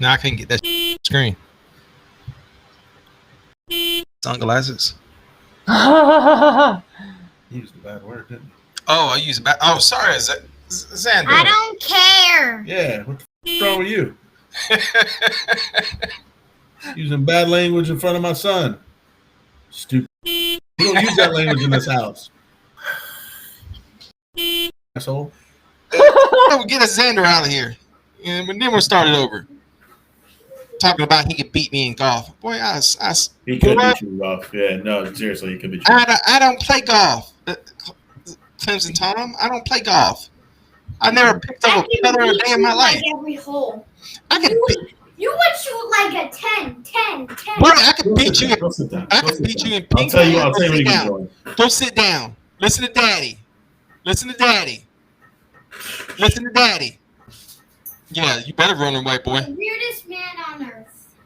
Now I can't get that screen. Sunglasses. You used a bad word, didn't you? Oh, I use bad. Oh, sorry, is that Xander? I don't care. Yeah, what the f*** wrong with you? Using bad language in front of my son. Stupid. You don't use that language in this house. Asshole. Oh, get a Xander out of here. And then we'll start it over. Talking about he could beat me in golf. Boy, He could beat you in golf. Yeah, no, seriously, he could beat you. I don't play golf. Clemson Tom, I don't play golf. I never picked up a feather in a day in my life. Every hole. I can You would shoot like a 10. Boy, I can beat you. I can beat you in ping pong. I'll tell you what you can do. Go sit down. Listen to daddy. Listen to daddy. Listen to daddy. Yeah, you better run away, boy. The weirdest man on earth.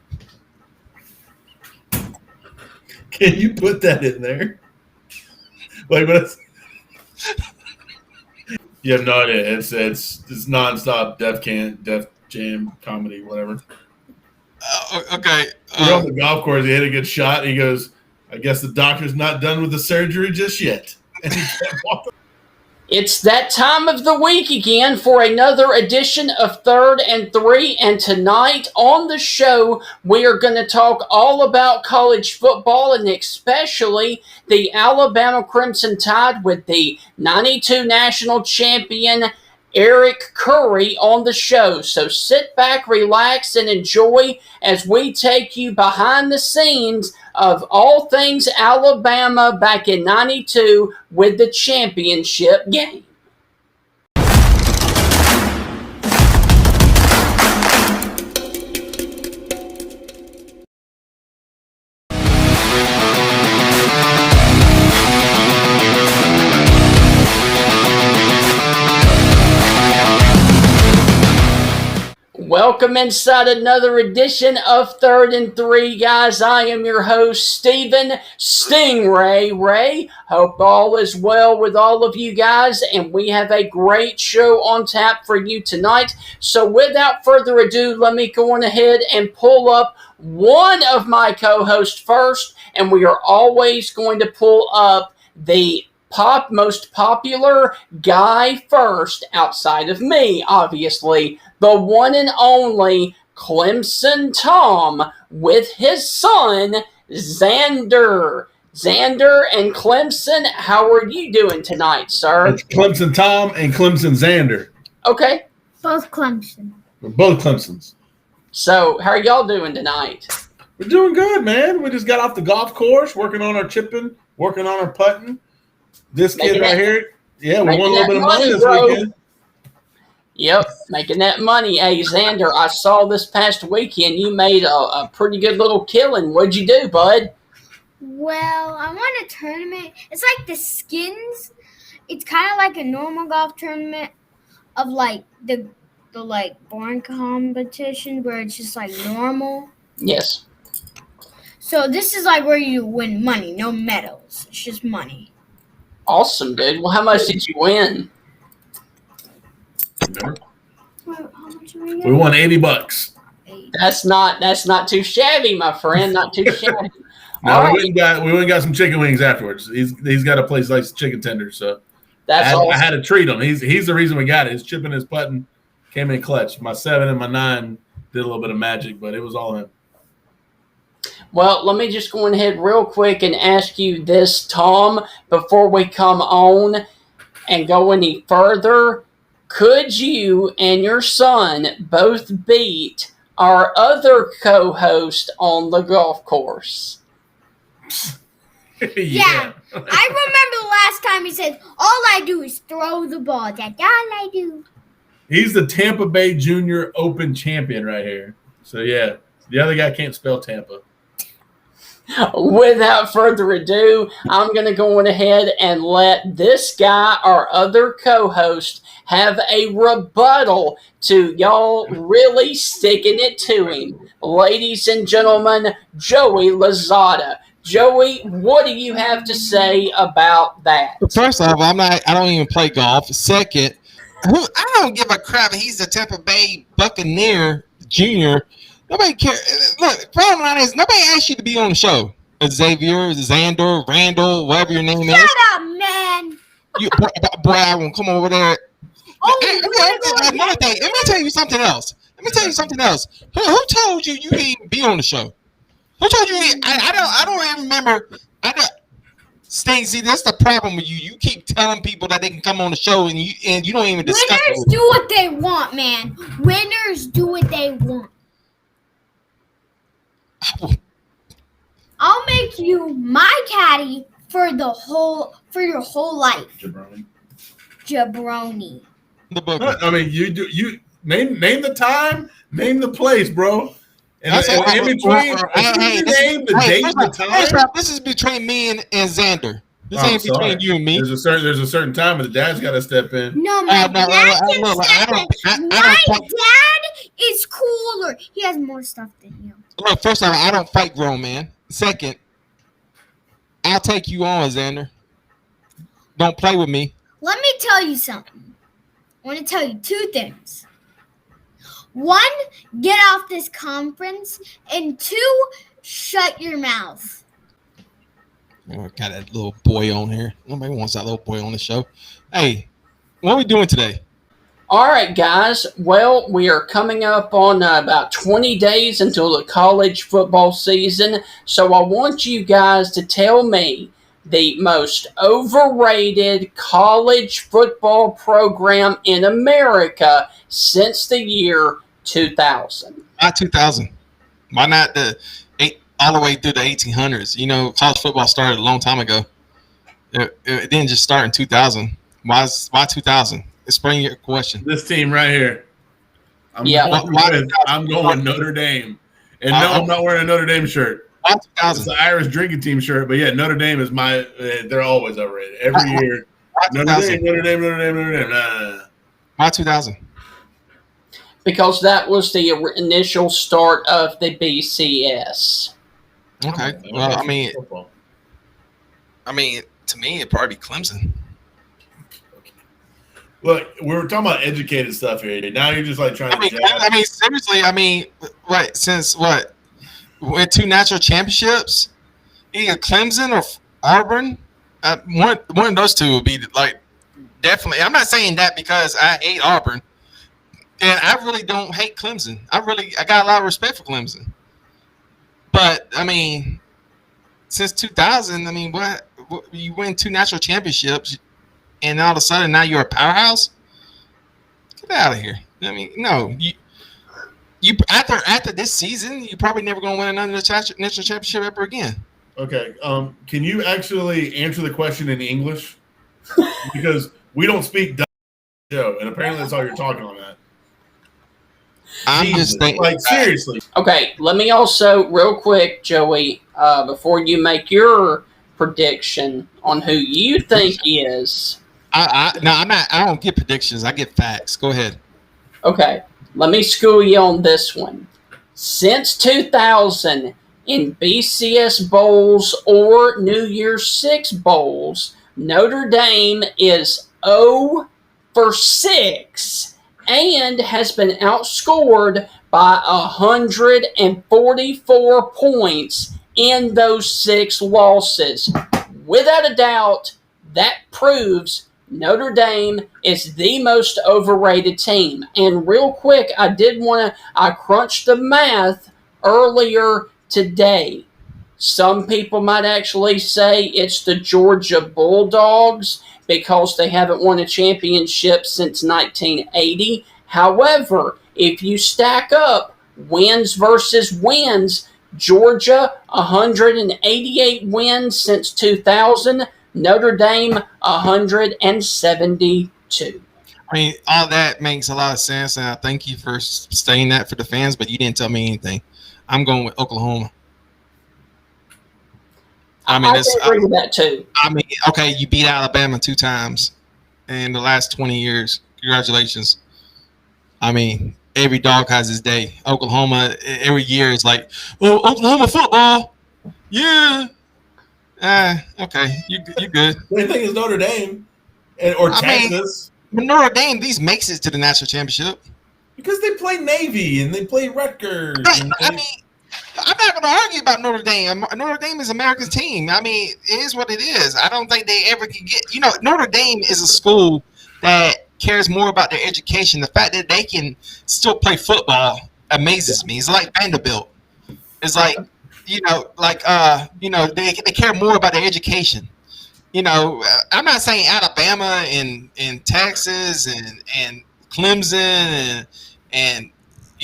Can you put that in there? Like, but you have no idea. It's nonstop Def Jam comedy, whatever. Okay. We're on the golf course. He hit a good shot. He goes, "I guess the doctor's not done with the surgery just yet." And he kept walking. It's that time of the week again for another edition of 3rd and 3, and tonight on the show we are going to talk all about college football and especially the Alabama Crimson Tide with the 92 national champion Eric Curry on the show. So sit back, relax, and enjoy as we take you behind the scenes of all things Alabama back in 92 with the championship game. Welcome inside another edition of 3rd and 3, guys. I am your host, Stephen Stingray Ray. Hope all is well with all of you guys, and we have a great show on tap for you tonight. So without further ado, let me go on ahead and pull up one of my co-hosts first, and we are always going to pull up the most popular guy first, outside of me, obviously, the one and only Clemson Tom with his son, Xander. Xander and Clemson, how are you doing tonight, sir? It's Clemson Tom and Clemson Xander. Okay. Both Clemson. We're both Clemsons. So, how are y'all doing tonight? We're doing good, man. We just got off the golf course, working on our chipping, working on our putting. This kid right here, yeah, we won a little bit of money this weekend. Yep, making that money. Hey, Xander, I saw this past weekend you made a pretty good little killing. What'd you do, bud? Well, I won a tournament. It's like the skins. It's kind of like a normal golf tournament of like the like boring competition where it's just like normal. Yes. So this is like where you win money, no medals. It's just money. Awesome, dude. Well, how much did you win? How much are we We won $80. That's not too shabby, my friend. Not too shabby. No, we went and got some chicken wings afterwards. He's got a place that likes chicken tenders, so I had to treat him. He's the reason we got it. His chipping, his putting came in clutch. My 7 and my 9 did a little bit of magic, but it was all him. Well, let me just go ahead real quick and ask you this, Tom, before we come on and go any further. Could you and your son both beat our other co-host on the golf course? Yeah. I remember the last time he said, all I do is throw the ball. That's all I do. He's the Tampa Bay Junior Open champion right here. So, yeah, the other guy can't spell Tampa. Without further ado, I'm going to go on ahead and let this guy, our other co-host, have a rebuttal to y'all really sticking it to him. Ladies and gentlemen, Joey Lozada. Joey, what do you have to say about that? First off, I don't even play golf. Second, I don't give a crap. He's the Tampa Bay Buccaneer Junior. Nobody cares. Look, bottom line is nobody asked you to be on the show. Xavier, Xander, Randall, whatever your name is. Shut up, man. Boy, I won't come over there. Another thing. Let me tell you something else. Who told you you didn't be on the show? Who told you? I don't even remember. Sting, see, that's the problem with you. You keep telling people that they can come on the show, and you don't even discuss. Winners do what they want, man. Winners do what they want. I'll make you my caddy for your whole life. Jabroni. I mean, you name the time, name the place, bro. And in between, name the date, the time. This is between me and Xander. This ain't between you and me. There's a certain time, but the dad's got to step in. No, my dad is cooler. He has more stuff than you. Look, first of all, I don't fight grown man. Second, I'll take you on, Xander. Don't play with me. Let me tell you something. I want to tell you two things. One, get off this conference. And two, shut your mouth. Oh, got that little boy on here. Nobody wants that little boy on the show. Hey, what are we doing today? All right, guys. Well, we are coming up on about 20 days until the college football season. So I want you guys to tell me the most overrated college football program in America since the year 2000. Not 2000. Why not all the way through the 1800s? You know, college football started a long time ago. It didn't just start in 2000. Why 2000? Explain your question. This team right here. I'm going Notre Dame. And no, I'm not wearing a Notre Dame shirt. It's the Irish drinking team shirt, but yeah, Notre Dame is they're always overrated. Every year. Notre Dame. Nah. Why 2000? Because that was the initial start of the BCS. Okay. Well, I mean, to me, it'd probably be Clemson. Look, we were talking about educated stuff here. Now you're just like trying to. Seriously. What? Since what? With 2 national championships, either Clemson or Auburn, one of those two would be like definitely. I'm not saying that because I hate Auburn, and I really don't hate Clemson. I got a lot of respect for Clemson. But I mean, since 2000, I mean, what you win 2 national championships, and all of a sudden now you're a powerhouse? Get out of here! I mean, no, you after this season, you're probably never going to win another national championship ever again. Okay. Can you actually answer the question in English? Because we don't speak Dutch, and apparently that's all you're talking on that. I'm just thinking. Like, seriously. Okay, let me also, real quick, Joey, before you make your prediction on who you think is. I'm not. I don't get predictions. I get facts. Go ahead. Okay. Let me school you on this one. Since 2000, in BCS Bowls or New Year's Six Bowls, Notre Dame is 0 for 6 and has been outscored by 144 points in those 6 losses. Without a doubt, that proves Notre Dame is the most overrated team. And real quick, I crunched the math earlier today. Some people might actually say it's the Georgia Bulldogs because they haven't won a championship since 1980. However, if you stack up wins versus wins, Georgia, 188 wins since 2000. Notre Dame, 172. I mean, all that makes a lot of sense, and I thank you for saying that for the fans, but you didn't tell me anything. I'm going with Oklahoma. I agree with that, too. I mean, okay, you beat Alabama 2 times in the last 20 years. Congratulations. I mean, every dog has his day. Oklahoma, every year is like, oh, Oklahoma football. Yeah. Okay, you good. The thing is Notre Dame or Texas. But Notre Dame, these makes it to the national championship. Because they play Navy and they play Rutgers. Right. I mean, I'm not going to argue about Notre Dame. Notre Dame is America's team. I mean, it is what it is. I don't think they ever can get. Notre Dame is a school that cares more about their education. The fact that they can still play football amazes me. It's like Vanderbilt. It's like, they care more about their education. I'm not saying Alabama and Texas and Clemson and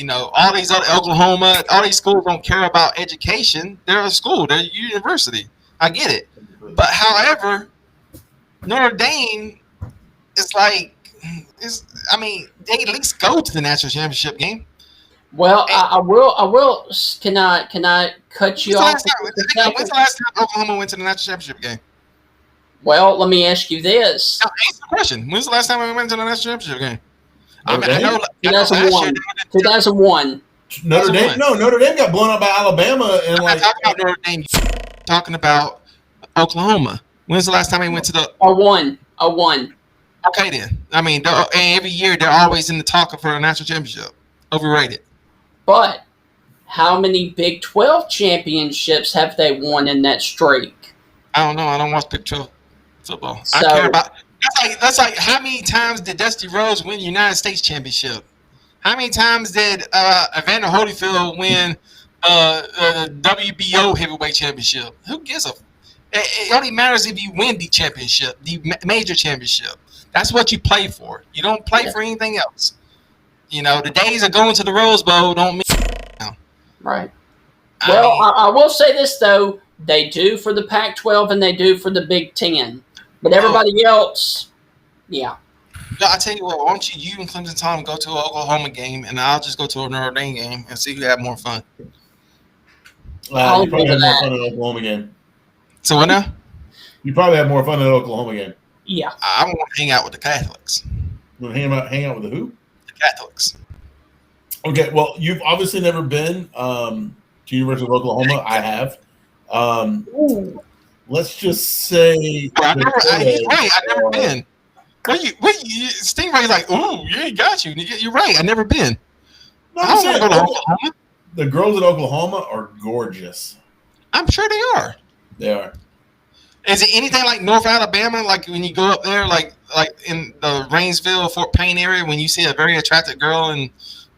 all these other Oklahoma, all these schools don't care about education. They're a school. They're a university. I get it. But however, Notre Dame is they at least go to the national championship game. Well, I will. Can I cut you off? When's the last time Oklahoma went to the national championship game? Well, let me ask you this. Now, answer the question. When's the last time we went to the national championship game? I know 2001. Notre Dame. No, Notre Dame got blown up by Alabama. And I'm not talking about Notre Dame. Talking about Oklahoma. When's the last time we went to the? I won. Okay, then. I mean, every year they're always in the talk for a national championship. Overrated. But how many Big 12 championships have they won in that streak? I don't know. I don't watch Big 12 football. So, I care about. That's like how many times did Dusty Rhodes win the United States championship? How many times did Evander Holyfield win the WBO heavyweight championship? Who gives a? It only matters if you win the championship, the major championship. That's what you play for. You don't play for anything else. The days of going to the Rose Bowl don't mean. Right. Well, I will say this though: they do for the Pac-12 and they do for the Big 10. But everybody else, yeah. No, I tell you what, why don't you and Clemson Tom go to an Oklahoma game, and I'll just go to a Notre Dame game and see who had more fun. You probably had more fun at Oklahoma game. So what now? You probably had more fun at Oklahoma game. Yeah. I want to hang out with the Catholics. You want to hang out with the who? The Catholics. Okay, well, you've obviously never been to University of Oklahoma. I have. Let's just say. I've never been. Stingray's like, ooh, yeah, got you. You're right. I've never been. No, I don't want to go to Oklahoma. The girls at Oklahoma are gorgeous. I'm sure they are. They are. Is it anything like North Alabama? Like when you go up there, like in the Rainsville, Fort Payne area, when you see a very attractive girl and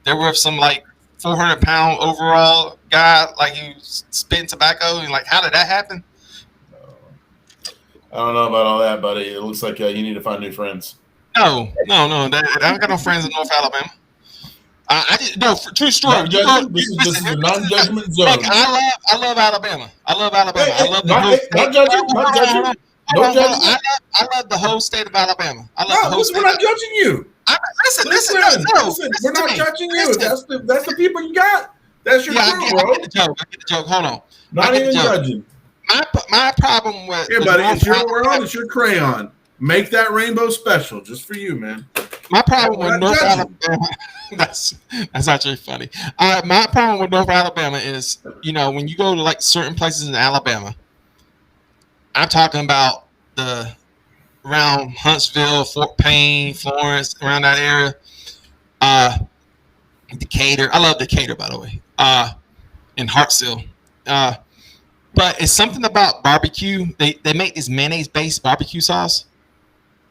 they're with some 400-pound overall guy, like you spitting tobacco, and how did that happen? I don't know about all that, buddy. It looks like you need to find new friends. No. I don't got no friends in North Alabama. True story. This is a non-judgment zone. Look, I love Alabama. I love Alabama. I love the whole. No judging. I love the whole state of Alabama. I love the whole state. We're not judging you. Listen. We're not judging you. That's the people you got. That's your crew, bro. I get the joke. Hold on. Not even judging. My problem with here, buddy. It's your world. It's your crayon. Make that rainbow special just for you, man. My problem with North Alabama. That's actually funny. My problem with North Alabama is, when you go to certain places in Alabama, I'm talking about around Huntsville, Fort Payne, Florence, around that area. Decatur. I love Decatur, by the way. In Hartsville. But it's something about barbecue. They make this mayonnaise-based barbecue sauce.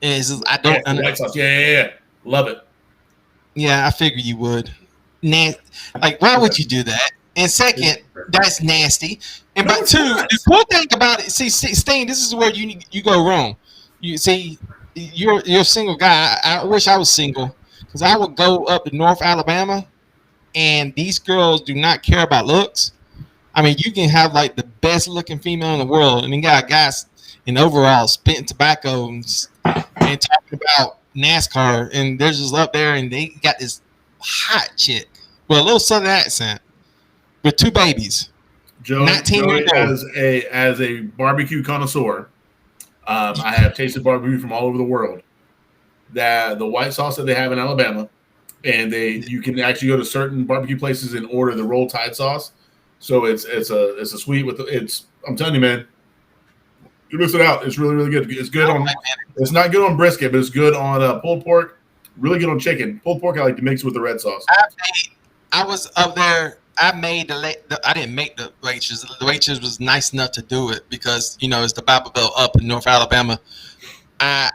I don't white sauce. Yeah. Love it. Yeah, I figured you would. Why would you do that? And second, that's nasty. And but two, the cool thing about it, see, Sting, this is where you go wrong. You see, you're a single guy. I wish I was single because I would go up to North Alabama, and these girls do not care about looks. I mean, you can have the best looking female in the world, and then got guys in overalls spitting tobacco and talking about NASCAR, and they're just up there, and they got this hot chick with a little southern accent with two babies. Joey, as a barbecue connoisseur, I have tasted barbecue from all over the world. The white sauce that they have in Alabama, and you can actually go to certain barbecue places and order the Roll Tide sauce. So it's a sweet with I'm telling you, man, you miss it out. It's really, really good. It's good on. It's not good on brisket, but it's good on pulled pork, really good on chicken. Pulled pork I like to mix with the red sauce. I was up there. I made I didn't make the waitress. The waitress was nice enough to do it because it's the Bible Belt up in North Alabama. I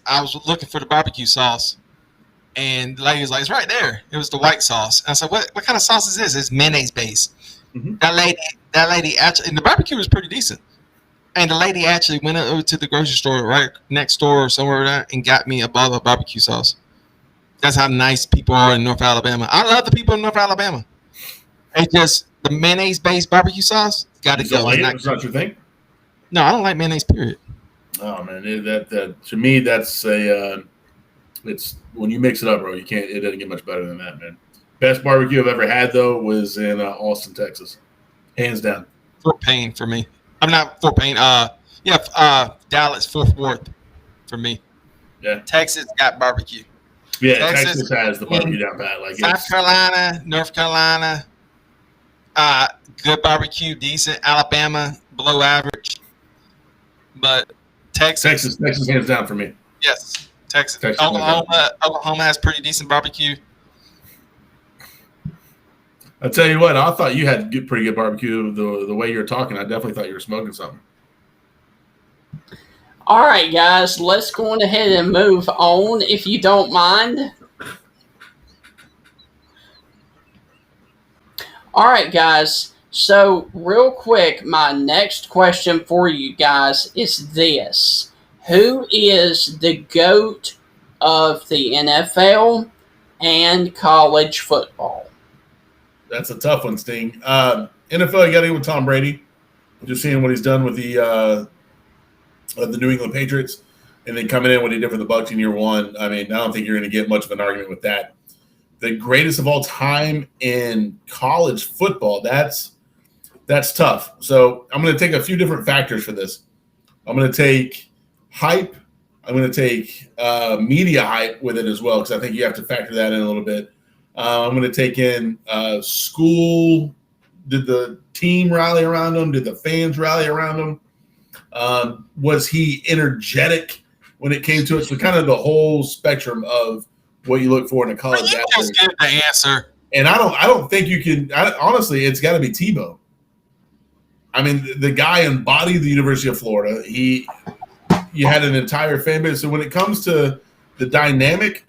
was looking for the barbecue sauce, and the lady was like, "It's right there." It was the white sauce. And I said, "What kind of sauce is this?" It's mayonnaise based. Mm-hmm. That lady actually, and the barbecue was pretty decent. And the lady actually went over to the grocery store right next door or somewhere there and got me a bottle of barbecue sauce. That's how nice people are in North Alabama. I love the people in North Alabama. It's just the mayonnaise-based barbecue sauce got to go. Like it's not your thing? No, I don't like mayonnaise, period. Oh, man. That to me, that's it's when you mix it up, bro, it doesn't get much better than that, man. Best barbecue I've ever had, though, was in Austin, Texas. Hands down. Fort Payne for me. I'm not Fort Payne. Dallas, Fort Worth for me. Yeah. Texas got barbecue. Yeah, Texas has the barbecue down pat. Like South Carolina, North Carolina, good barbecue, decent. Alabama, below average. But Texas hands down for me. Yes, Texas. Oklahoma has pretty decent barbecue. I tell you what, I thought you had pretty good barbecue. The way you were talking, I definitely thought you were smoking something. All right, guys, let's go on ahead and move on, if you don't mind. All right, guys. So, real quick, my next question for you guys is this. Who is the GOAT of the NFL and college football? That's a tough one, Sting. NFL, you got to go with Tom Brady. Just seeing what he's done with the New England Patriots, and then coming in what he did for the Bucs in year one. I mean, I don't think you're going to get much of an argument with that. The greatest of all time in college football, that's tough. So I'm going to take a few different factors for this. I'm going to take hype. I'm going to take media hype with it as well, because I think you have to factor that in a little bit. I'm going to take in school. Did the team rally around him? Did the fans rally around him? Was he energetic when it came to it? So kind of the whole spectrum of what you look for in a college athlete. Just give the answer. And I don't think you can. Honestly, it's got to be Tebow. I mean, the guy embodied the University of Florida. You had an entire fan base. So when it comes to the dynamic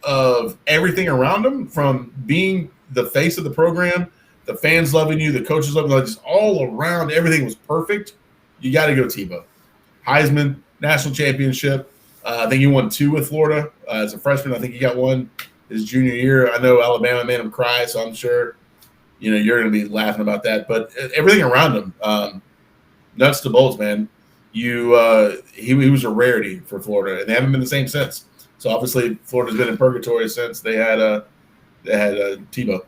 of everything around him, from being the face of the program, the fans loving you, the coaches loving you, just all around, everything was perfect. You got to go Tebow. Heisman, national championship. I think he won 2 with Florida as a freshman. I think he got one his junior year. I know Alabama made him cry, so I'm sure you're going to be laughing about that. But everything around him, nuts to bolts, man. He was a rarity for Florida, and they haven't been the same since. So obviously, Florida's been in purgatory since they had Tebow.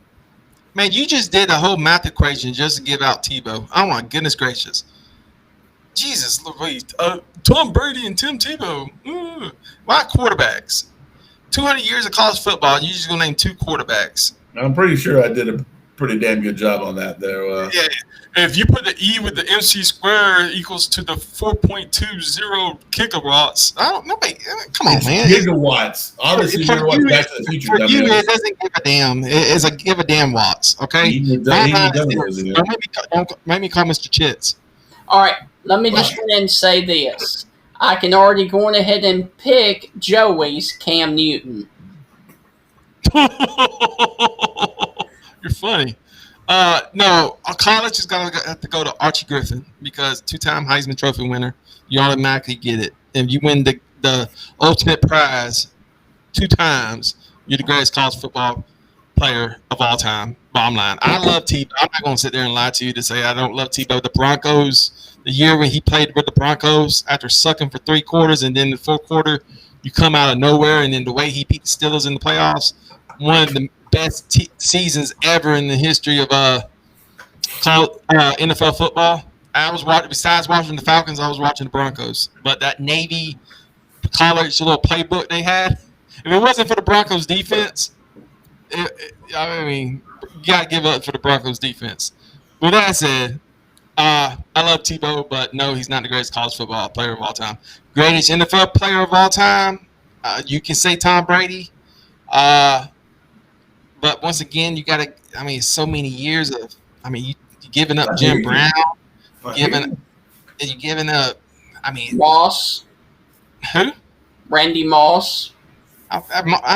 Man, you just did a whole math equation just to give out Tebow. Oh my goodness gracious. Jesus Louise. Tom Brady and Tim Tebow. Why quarterbacks? 200 years of college football, you're just going to name 2 quarterbacks. I'm pretty sure I did a pretty damn good job on that there. Yeah. If you put the E with the MC square equals to the 4.20 gigawatts, come on, man. Gigawatts. Obviously, you're watching Back to the Future. For you, it doesn't give a damn. It's a give a damn watts, okay? Don't make me call Mr. Chits. All right, let me just go ahead and say this. I can already go on ahead and pick Joey's Cam Newton. You're funny. No, college is going to have to go to Archie Griffin because 2-time Heisman Trophy winner. You automatically get it. If you win the ultimate prize 2 times, you're the greatest college football player of all time. Bottom line. I love Tebow. I'm not going to sit there and lie to you to say I don't love Tebow. The Broncos, the year when he played with the Broncos, after sucking for 3 quarters and then the 4th quarter, you come out of nowhere, and then the way he beat the Steelers in the playoffs, one of the best seasons ever in the history of NFL football. I was watching, besides watching the Falcons, I was watching the Broncos. But that Navy college little playbook they had, if it wasn't for the Broncos defense, you got to give up for the Broncos defense. With that said, I love Tebow, but no, he's not the greatest college football player of all time. Greatest NFL player of all time, you can say Tom Brady. But once again, you got to. I mean, so many years of. I mean, you giving up Jim Brown, you giving up. I mean, Moss. Who? Randy Moss. I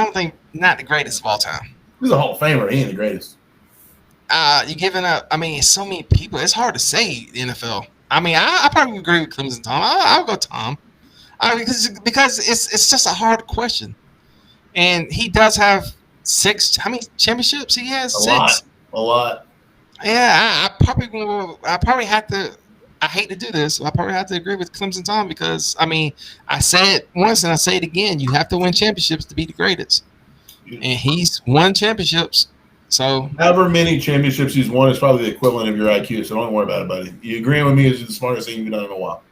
don't think not the greatest of all time. He's a Hall of Famer. He ain't the greatest. You giving up. I mean, so many people. It's hard to say the NFL. I mean, I probably agree with Clemson Tom. I'll go Tom. Because it's just a hard question, and he does have 6. How many championships he has? A lot. Yeah, I probably have to. I hate to do this. I probably have to agree with Clemson Tom because I mean, I say it once and I say it again. You have to win championships to be the greatest, and he's won championships. So however many championships he's won is probably the equivalent of your IQ. So don't worry about it, buddy. You agreeing with me is the smartest thing you've done in a while.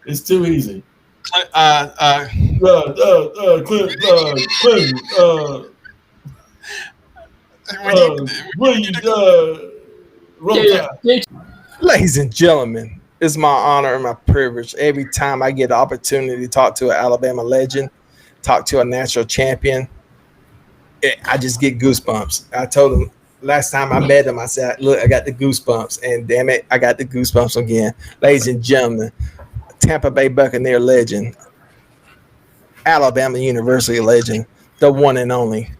It's too easy. Ladies and gentlemen, it's my honor and my privilege every time I get the opportunity to talk to an Alabama legend, talk to a national champion. I just get goosebumps. I told him last time I met him, I said, look, I got the goosebumps. And damn it, I got the goosebumps again. Ladies and gentlemen, Tampa Bay Buccaneer legend, Alabama University legend, the one and only,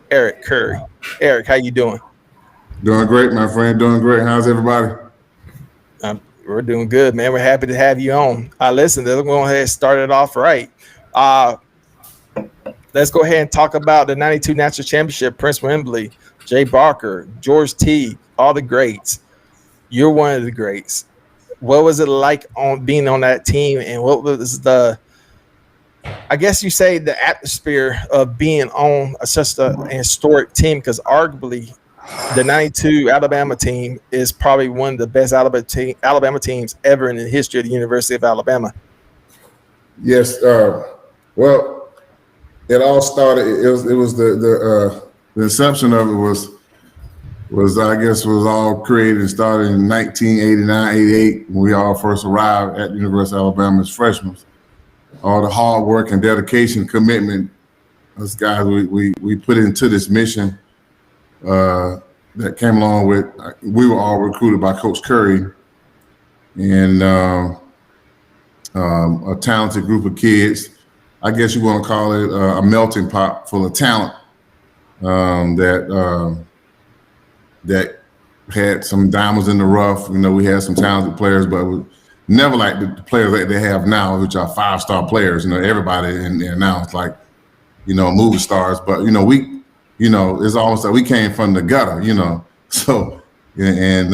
Eric Curry. Eric, how you doing? Doing great, my friend. Doing great. How's everybody? We're doing good, man. We're happy to have you on. Listen, let's go ahead and start it off right. Let's go ahead and talk about the 92 National Championship, Prince Wembley, Jay Barker, George Teague, all the greats. You're one of the greats. What was it like on being on that team, and what was the, I guess you say, the atmosphere of being on such an historic team? Because arguably the 92 Alabama team is probably one of the best Alabama teams ever in the history of the University of Alabama. Yes. Well, it all started. It was the inception of it was I guess was all created and started in 1989, 88 when we all first arrived at the University of Alabama as freshmen. All the hard work and dedication, commitment, us guys we put into this mission that came along with. We were all recruited by Coach Curry and a talented group of kids. I guess you want to call it a melting pot full of talent that had some diamonds in the rough. You know, we had some talented players, but we never like the players that they have now, which are 5-star players. You know, everybody in there now is like, you know, movie stars. But it's almost like we came from the gutter. You know, so and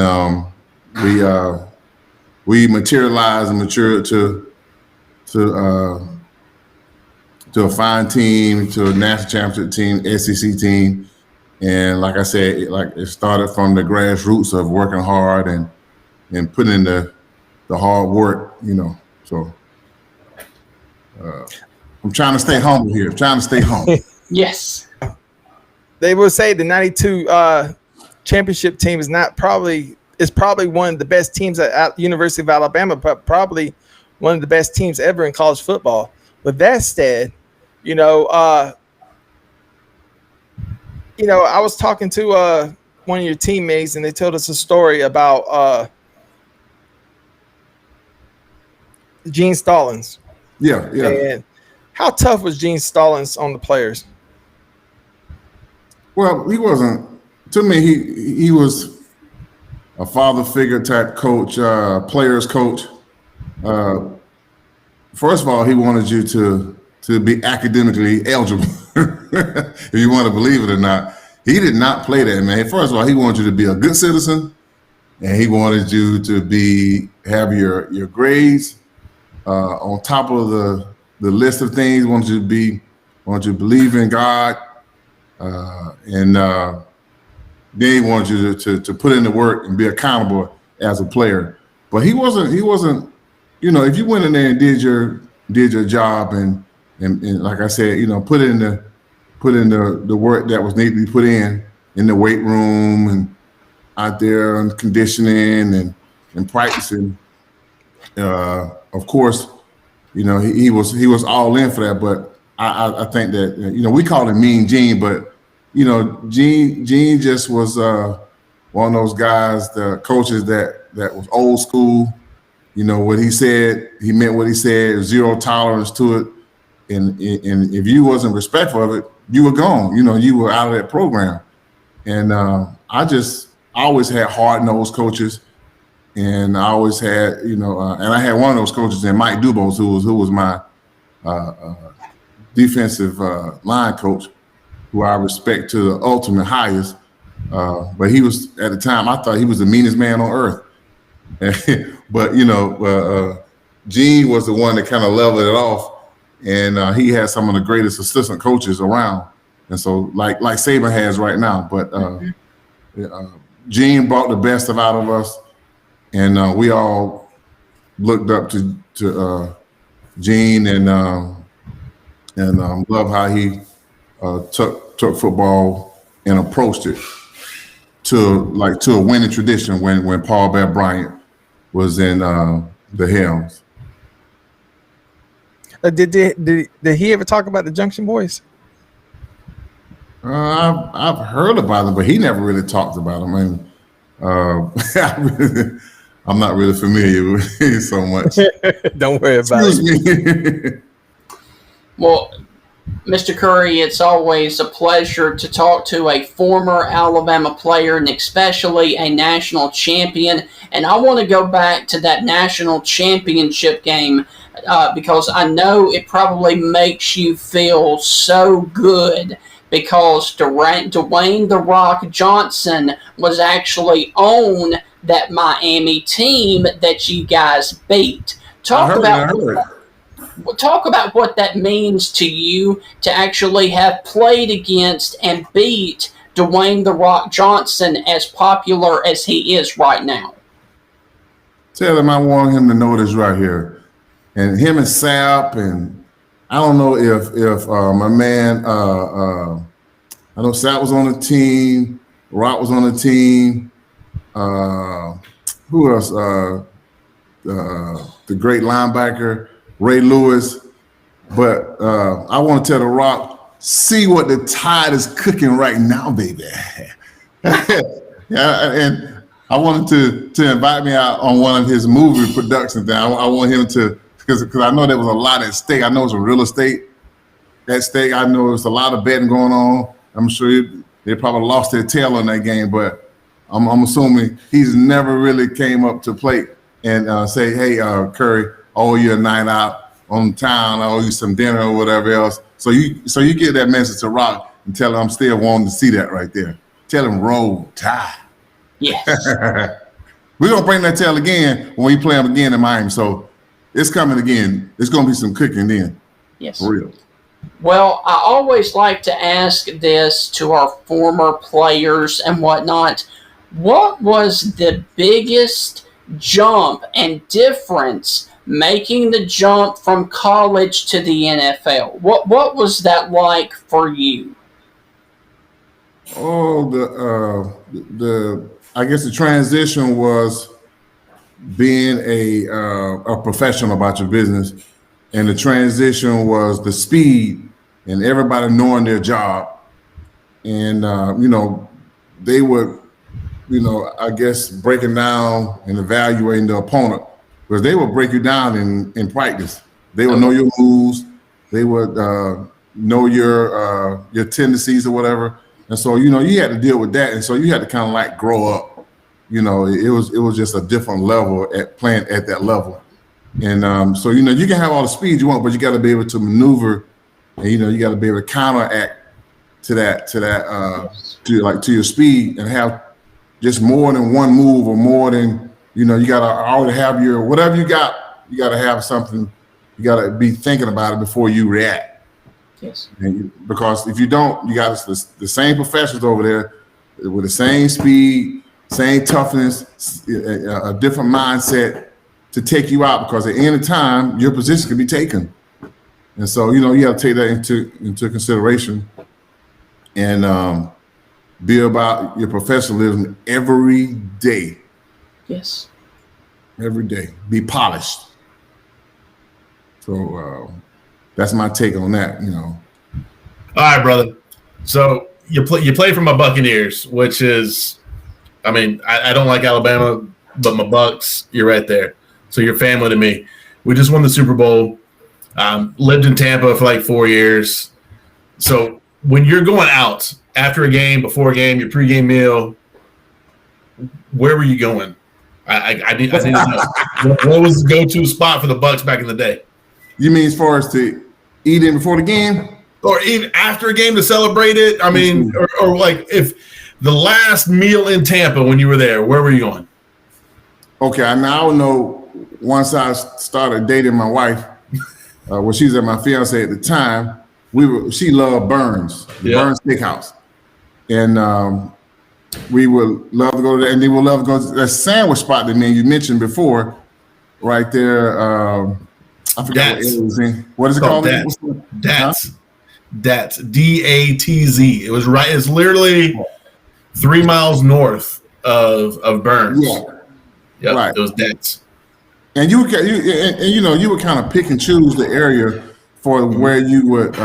we materialized and matured to a fine team, to a national championship team, SEC team. And like I said, it started from the grassroots of working hard and putting in the hard work, you know. So I'm trying to stay humble here. Yes. They will say the 92 championship team is probably one of the best teams at University of Alabama, but probably one of the best teams ever in college football. With that said, I was talking to one of your teammates, and they told us a story about Gene Stallings. Yeah. And how tough was Gene Stallings on the players? Well, he wasn't. To me, he was a father figure type coach, players coach. First of all, he wanted you to be academically eligible. If you want to believe it or not, he did not play that, man. First of all, he wanted you to be a good citizen, and he wanted you to have your grades on top of the list of things. He wanted you to believe in God, and then he wanted you to put in the work and be accountable as a player. But he wasn't. If you went in there and did your job and like I said, put in the work that was needed to be put in the weight room and out there and conditioning and practicing. Of course, he was all in for that. But I think that we call him Mean Gene, but Gene just was one of those guys, the coaches that was old school. What he said, he meant what he said. Zero tolerance to it, and if you wasn't respectful of it, you were gone. You were out of that program. And I always had hard-nosed coaches, and I always had and I had one of those coaches in Mike Dubose, who was my defensive line coach, who I respect to the ultimate highest. But he was, at the time, I thought he was the meanest man on earth. But Gene was the one that kind of leveled it off, and he had some of the greatest assistant coaches around, and so like Saban has right now. But Gene brought the best out of us, and we all looked up to Gene, and love how he took football and approached it to a winning tradition when Paul Bear Bryant was in the helms. Did he ever talk about the Junction Boys? I've heard about them, but he never really talked about them. I'm not really familiar with it so much. Don't worry about it. Well, Mr. Curry, it's always a pleasure to talk to a former Alabama player and especially a national champion. And I want to go back to that national championship game because I know it probably makes you feel so good because Dwayne "The Rock" Johnson was actually on that Miami team that you guys beat. Talk about what that means to you to actually have played against and beat Dwayne "The Rock" Johnson, as popular as he is right now. Tell him I want him to know this right here. And him and Sap, and I don't know if my man, I know Sap was on the team, Rock was on the team. Who else? The great linebacker, Ray Lewis. But I want to tell The Rock, see what the tide is cooking right now, baby. Yeah, and I wanted to invite me out on one of his movie production things. I want him to, because I know there was a lot at stake. I know it's a real estate at stake. I know there's a lot of betting going on. I'm sure they probably lost their tail on that game, but I'm assuming he's never really came up to plate and say, hey, Curry, I owe you a night out on town, I owe you some dinner or whatever else. So you get that message to Rock and tell him I'm still wanting to see that right there. Tell him roll tide. Yes. We're going to bring that tail again when we play him again in Miami. So it's coming again. It's going to be some cooking then. Yes. For real. Well, I always like to ask this to our former players and whatnot. What was the biggest jump and difference making the jump from college to the NFL? What was that like for you? Oh, I guess the transition was being a professional about your business, and the transition was the speed and everybody knowing their job, and they would, I guess breaking down and evaluating the opponent, because they would break you down in practice. They would know your moves, they would know your tendencies or whatever. And so, you had to deal with that. And so you had to kind of like grow up. It was just a different level at playing at that level. And so, you can have all the speed you want, but you got to be able to maneuver, and, you got to be able to counteract to to your speed, and have just more than one move, or more than, you got to already have your, whatever you got to have something, you got to be thinking about it before you react. Yes. Because if you don't, you got the same professionals over there with the same speed, same toughness, a different mindset to take you out, because at any time your position can be taken. And so, you have to take that into consideration, and be about your professionalism every day. Yes. Every day. Be polished. So that's my take on that. All right, brother. So you play for my Buccaneers, which is, I don't like Alabama, but my Bucs, you're right there. So you're family to me. We just won the Super Bowl. Lived in Tampa for like 4 years. So when you're going out after a game, before a game, your pregame meal, where were you going? I need to know. What was the go-to spot for the Bucs back in the day? You mean as far as to eat in before the game? Or even after a game to celebrate it? Or like if the last meal in Tampa when you were there, where were you going? Okay, I now know once I started dating my wife, she was at my fiance at the time, she loved Burns, Burns Steakhouse. And we would love to go to that, and they would love to go to that sandwich spot that you mentioned before, right there. I forgot what it was in. What is it called? Datz. Datz. D-A-T-Z. It was right. It's literally 3 miles north of Burns. Yeah. Yep, right. It was Datz. And you would kind of pick and choose the area for where you would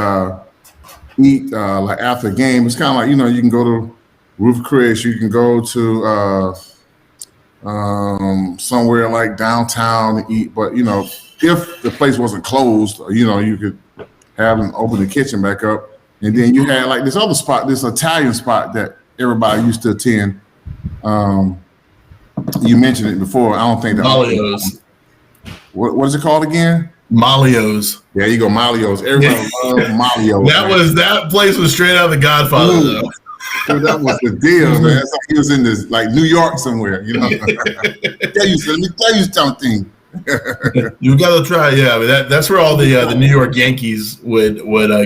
eat like after a game. It's kind of like, you can go to Roof Chris, you can go to somewhere like downtown to eat, but if the place wasn't closed, you could have them open the kitchen back up. And then you had like this other spot, this Italian spot that everybody used to attend. You mentioned it before. I don't think that Malio's. What is it called again? Malio's. There you go, Malio's. Everybody loved Malio's. That place was straight out of The Godfather. Though. That was the deal, man. It's like he was in this like New York somewhere, Let me tell you something. You got to try, that's where all the New York Yankees would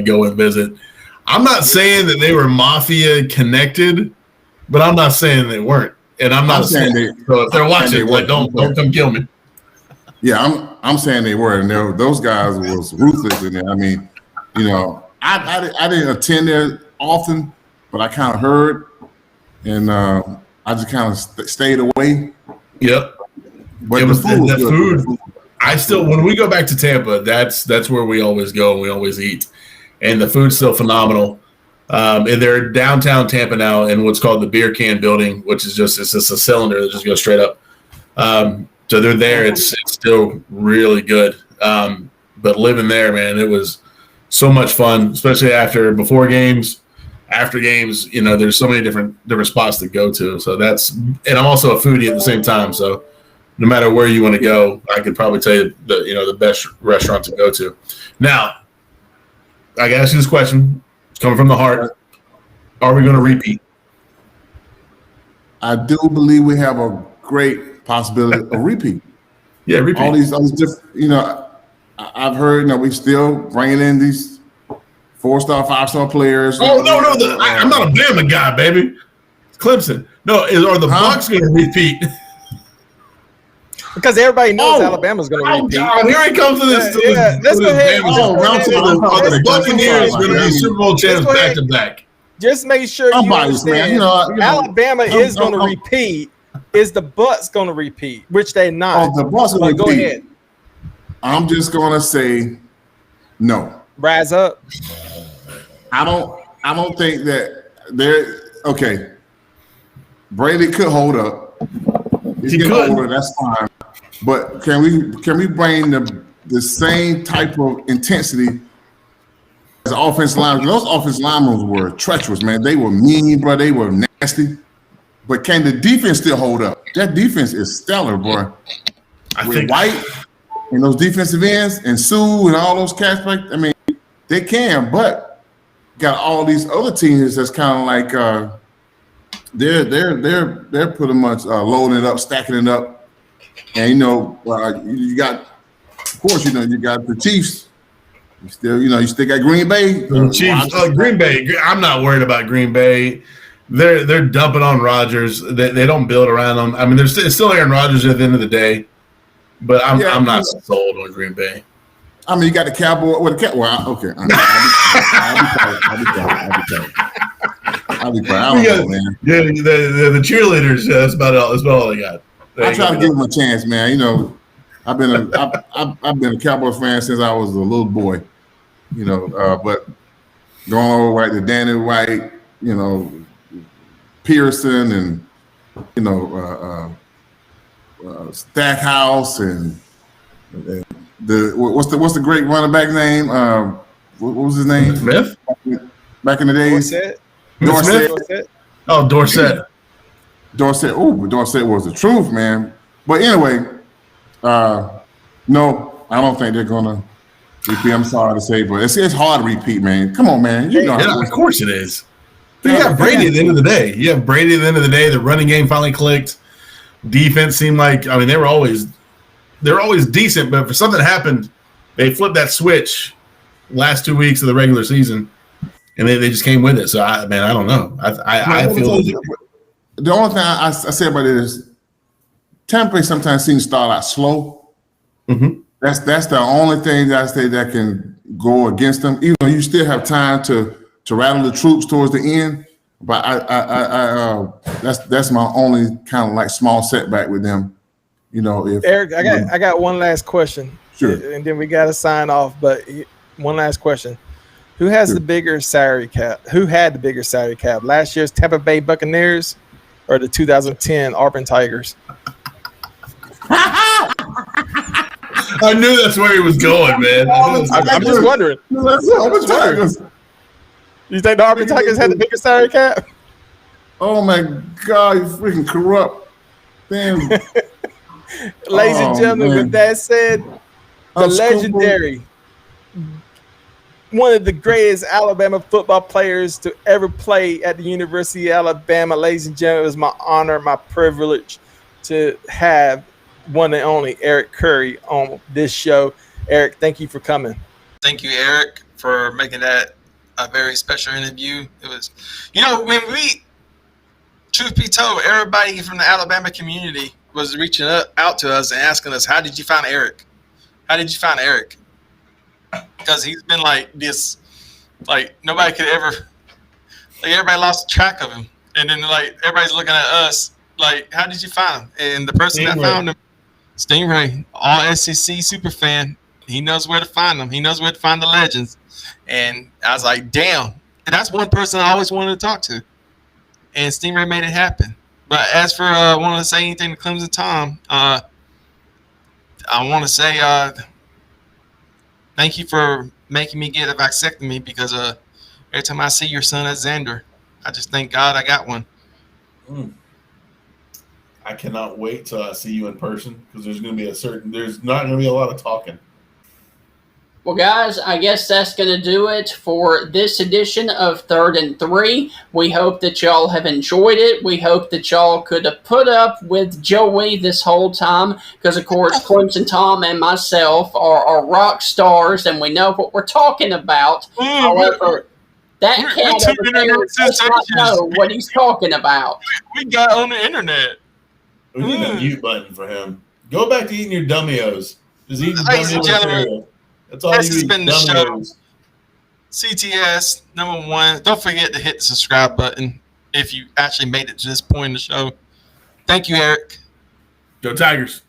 go and visit. I'm not saying that they were mafia connected, but I'm not saying they weren't, and I'm not saying so if they're watching, don't come kill me. Yeah, I'm saying they were, and those guys was ruthless in there. I didn't attend there often, but I kind of heard, and I just kind of stayed away. Yep. But the food. I still, when we go back to Tampa, that's where we always go and we always eat, and the food's still phenomenal. And they're downtown Tampa now in what's called the Beer Can Building, which is just a cylinder that just goes straight up. So they're there. It's still really good. But living there, man, it was so much fun, especially before games, after games. There's so many different spots to go to. So and I'm also a foodie at the same time. So no matter where you want to go, I could probably tell you the best restaurant to go to. Now, I got to ask you this question. It's coming from the heart. Are we going to repeat? I do believe we have a great possibility of repeat. Yeah, repeat. All these different, I've heard we still bringing in these 4-star, 5-star players. Oh, no. I'm not a Bama guy, baby. It's Clemson. No, are the Bucs going to repeat? Because everybody knows Alabama's going to repeat. God, here he comes to this. Let's go ahead. The Buccaneers going to be Super Bowl champs back to back. Just make sure you understand. Alabama is going to repeat. Is the Bucs going to repeat? Which they're not. The Bucs will repeat. Go ahead. I'm just going to say no. Rise up. I don't think that they're okay. Brady could hold up. He can hold up. That's fine. But can we bring the same type of intensity as the offensive linemen? Those offensive linemen were treacherous, man. They were mean, bro. They were nasty. But can the defense still hold up? That defense is stellar, bro. With White and those defensive ends and Sue and all those cats, they can. But got all these other teams that's kind of like they're pretty much loading it up, stacking it up. And you got, of course, you got the Chiefs. You still got Green Bay. The Chiefs, Green Bay. I'm not worried about Green Bay. They're dumping on Rodgers. They don't build around them. There's still Aaron Rodgers at the end of the day, but I'm not sold on Green Bay. You got the Cowboy with the Well, okay. I'll be quiet. I don't know, man. Yeah, the cheerleaders. That's about all they got. I try to give them a chance, man. I've been a Cowboys fan since I was a little boy, But going over right to Danny White, Pearson, and Stackhouse, and what's the great running back name? What was his name? Smith. Back in the days. Dorset. Oh, Dorset. Dorset. Oh, Dorset was the truth, man. But anyway, no, I don't think they're gonna repeat. I'm sorry to say, but it's hard to repeat, man. Come on, man. Of course it is. You have Brady at the end of the day. The running game finally clicked. Defense seemed like, they were always decent, but for something happened, they flipped that switch last 2 weeks of the regular season, and they just came with it. So I don't know. I feel the only thing I say about it is Tampa Bay sometimes seems to start out slow. Mm-hmm. That's the only thing that I say that can go against them. Even though you still have time to rattle the troops towards the end, but that's my only kind of like small setback with them. If Eric, I got one last question. Sure. And then we got to sign off. But one last question: who has the bigger salary cap? Who had the bigger salary cap? Last year's Tampa Bay Buccaneers or the 2010 Auburn Tigers? I knew that's where he was going, man. I'm just wondering. Auburn Tigers. You think the Auburn Tigers had the bigger salary cap? Oh my God, you freaking corrupt. Damn. Ladies and gentlemen, with that said, the legendary, one of the greatest Alabama football players to ever play at the University of Alabama. Ladies and gentlemen, it was my honor, my privilege to have one and only Eric Curry on this show. Eric, thank you for coming. Thank you, Eric, for making that a very special interview. It was, when truth be told, everybody from the Alabama community was reaching out to us and asking us, how did you find Eric? How did you find Eric? Because he's been like this, like nobody could ever, like everybody lost track of him. And then like everybody's looking at us like, how did you find him? And the person that found him, Stingray, all SEC super fan, he knows where to find them. He knows where to find the legends. And I was like, damn, that's one person I always wanted to talk to. And Stingray made it happen. But as for wanting to say anything to Clemson Tom, I want to say thank you for making me get a vasectomy, because every time I see your son at Xander, I just thank God I got one. I cannot wait till I see you in person, because there's not going to be a lot of talking. Well, guys, I guess that's going to do it for this edition of 3rd and 3. We hope that y'all have enjoyed it. We hope that y'all could have put up with Joey this whole time, because, of course, Clemson Tom and myself are rock stars, and we know what we're talking about. However, that cat over there does not know what he's talking about. We got on the internet. We need a mute button for him. Go back to eating your Dummy-O's. Just eat the Ladies and gentlemen, cereal. That's all this you has eat. been the show. CTS #1. Don't forget to hit the subscribe button if you actually made it to this point in the show. Thank you, Eric. Go Tigers.